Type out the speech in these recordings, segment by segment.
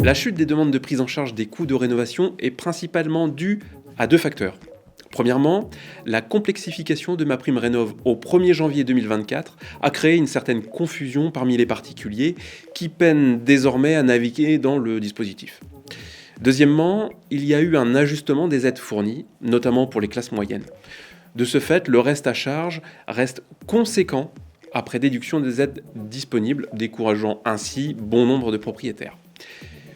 La chute des demandes de prise en charge des coûts de rénovation est principalement due à deux facteurs. Premièrement, la complexification de MaPrimeRénov' au 1er janvier 2024 a créé une certaine confusion parmi les particuliers qui peinent désormais à naviguer dans le dispositif. Deuxièmement, il y a eu un ajustement des aides fournies, notamment pour les classes moyennes. De ce fait, le reste à charge reste conséquent après déduction des aides disponibles, décourageant ainsi bon nombre de propriétaires.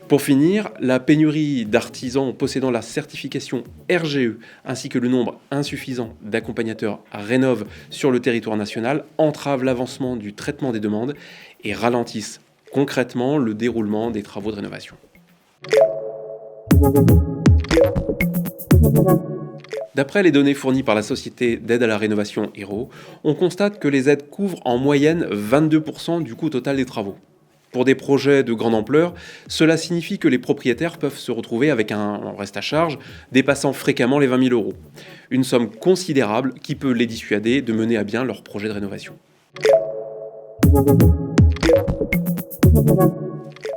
Pour finir, la pénurie d'artisans possédant la certification RGE ainsi que le nombre insuffisant d'accompagnateurs Rénov' sur le territoire national entravent l'avancement du traitement des demandes et ralentissent concrètement le déroulement des travaux de rénovation. D'après les données fournies par la société d'aide à la rénovation Hero, on constate que les aides couvrent en moyenne 22% du coût total des travaux. Pour des projets de grande ampleur, cela signifie que les propriétaires peuvent se retrouver avec un reste à charge dépassant fréquemment les 20 000 euros. Une somme considérable qui peut les dissuader de mener à bien leur projet de rénovation.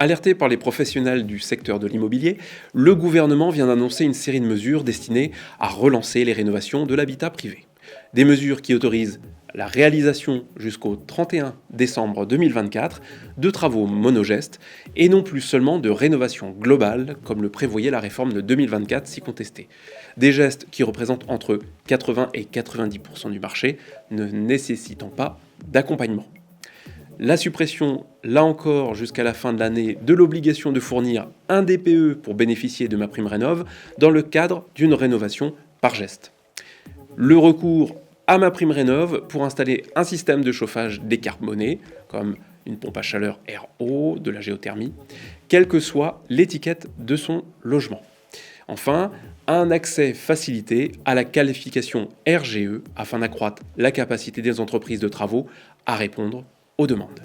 Alerté par les professionnels du secteur de l'immobilier, le gouvernement vient d'annoncer une série de mesures destinées à relancer les rénovations de l'habitat privé. Des mesures qui autorisent la réalisation jusqu'au 31 décembre 2024 de travaux monogestes et non plus seulement de rénovation globale comme le prévoyait la réforme de 2024 si contestée. Des gestes qui représentent entre 80 et 90% du marché, ne nécessitant pas d'accompagnement. La suppression, là encore jusqu'à la fin de l'année, de l'obligation de fournir un DPE pour bénéficier de MaPrimeRénov' dans le cadre d'une rénovation par geste. Le recours à MaPrimeRénov' pour installer un système de chauffage décarboné, comme une pompe à chaleur RO, de la géothermie, quelle que soit l'étiquette de son logement. Enfin, un accès facilité à la qualification RGE afin d'accroître la capacité des entreprises de travaux à répondre aux demandes.